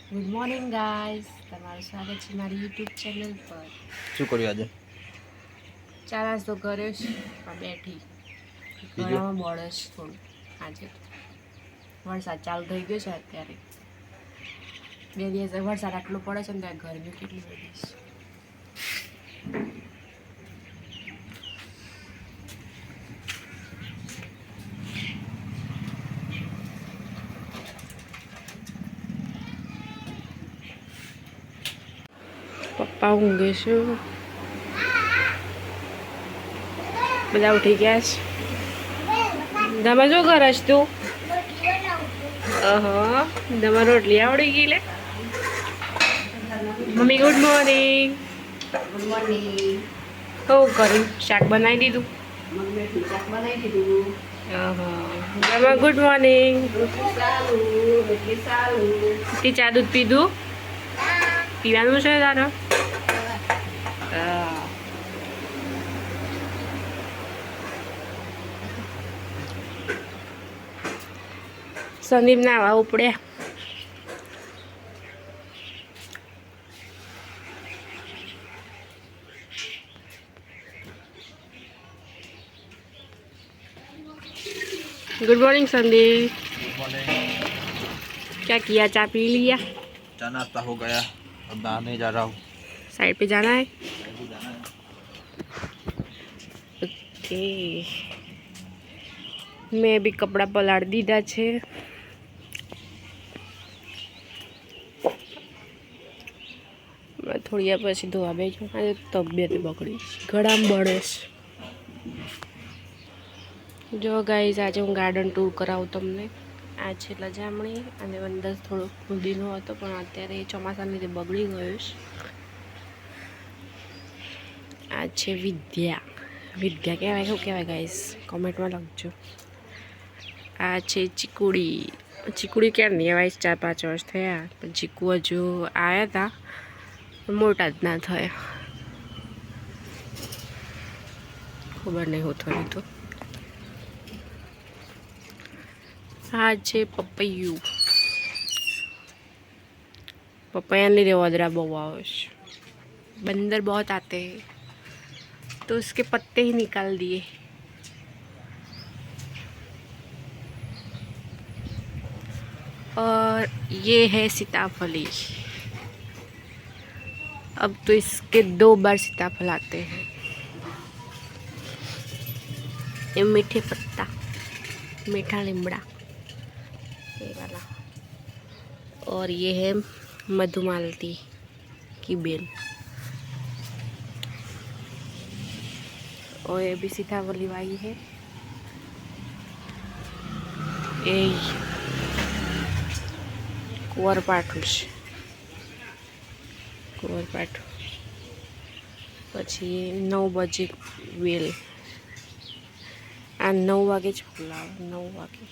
Good morning guys, તમારું સ્વાગત છે મારી યુટ્યુબ ચેનલ પર। શું કર્યું આજે? ચા નાસ્તો કર્યો છે, બેઠી ગળામાં બળે છે થોડું। આજે વરસાદ ચાલુ થઈ ગયો છે અત્યારે, 2 દિવસ વરસાદ આટલો પડે છે ને ત્યાં ગરમી કેટલી બધી છે। પપ્પા ઊંઘે છે, બધા ઉઠી ગયા છે। તમે શું કરે છે તું? તમે રોટલી આવડી ગઈ લે। Mummy good morning. Good morning. શું કર્યું? શાક બનાવી દીધું? મમ્મી શાક બનાવી દીધું। તમે ગુડ મોર્નિંગ। રોટલી સારું। તે ચા દૂધ પીધું? પીવાનું છે તારે? સંદીપ નાવા ઉપડ્યા। Good morning Sandeep. Good morning. क्या किया? चा पी लिया? चा नाश्ता हो गया, अब नहाने जा रहा हूँ। साइड पे जाना है? जाना है। ओके, मैं भी कपड़ा पलाड़ दीदा छे। मैं थोड़ी વાર પછી ધોવા બેઠું। આજે તબિયત બગડી છે, ગળામાં બળે છે। જો ગાઈઝ, આજે હું ગાર્ડન ટૂર કરાવું તમને। આ છે લજામણી અને અંદર થોડો ફુદીનો હતો, પણ અત્યારે ચોમાસાને લીધે બગડી ગયો છે। આ છે વિદ્યા, વિદ્યા કહેવાય શું કહેવાય ગાઈઝ, કોમેન્ટમાં લખજો। આ છે ચીકુડી, ચીકુડી ક્યારની આવ્યા? 4-5 વર્ષ થયા, પણ ચીકુ હજુ આવ્યા હતા, મોટા જ ના થયા। ખબર નહીં હું થયું તો। આ છે પપૈયું, पपैया લીધે वदरा बहुत આવે છે। बंदर बहुत आते हैं तो उसके पत्ते ही निकाल दिए। और ये है सीताफली। अब तो इसके 2 बार सीताफल आते हैं। ये मीठे पत्ता, मीठा लीमड़ा ये वाला। और ये है मधुमालती की बेल, और ये भी सीताफली वाली है। ये कुंवरपाठું છે, कुंवरपाठું। પછી 9 બજે વેલ, આ 9 વાગે જ ખુલાવે, 9 વાગે।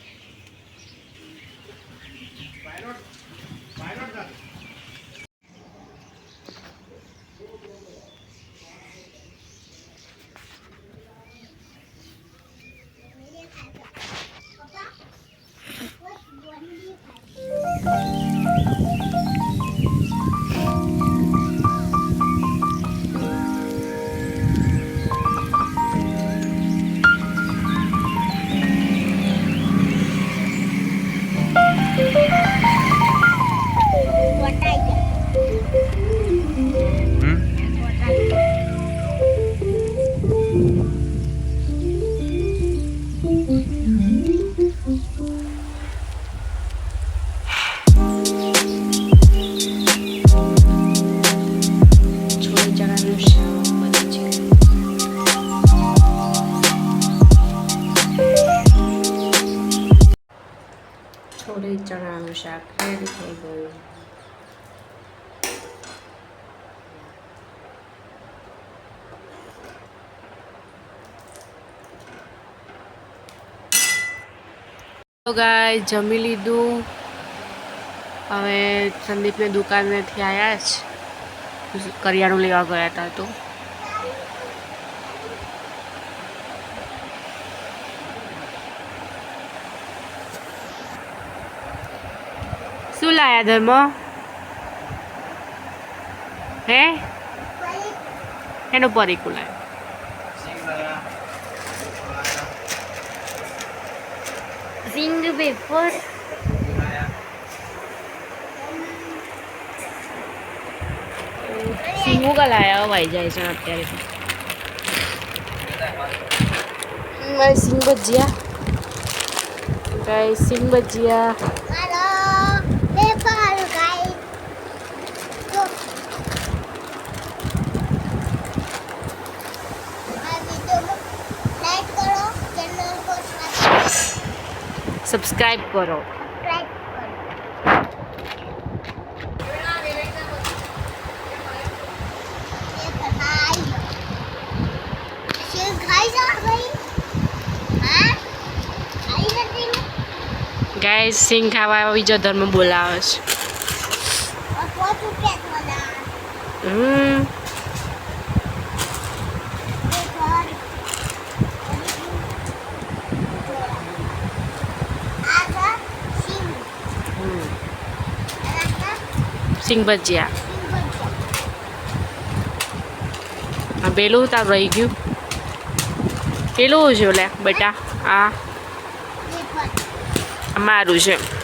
छोले चણાનું શાક રેડી થઈ ગયું। તો ગાઈસ, જમી લીધું। હવે સંદીપને દુકાનેથી આવ્યા છે, કરિયાણું લેવા ગયા હતા તો। શું લાયા ધર્મ? હે એનું પરીકું લાવ્યો સિંગ લાયા સિંગ પેપર લાયા સિંગું કા લાયા વાઈ જાય છે અત્યારે તો મારી સિંગ ભજીયા ગાઈસ સિંગ ભજીયા સબસ્ક્રાઇબ કરો ગાઈસ સિંગ ખાવા બીજો ધર્મ બોલાવે છે સિંગ ભજીયા આ પેલું તાર રહી ગયું પેલું છે લે બેટા આ મારું છે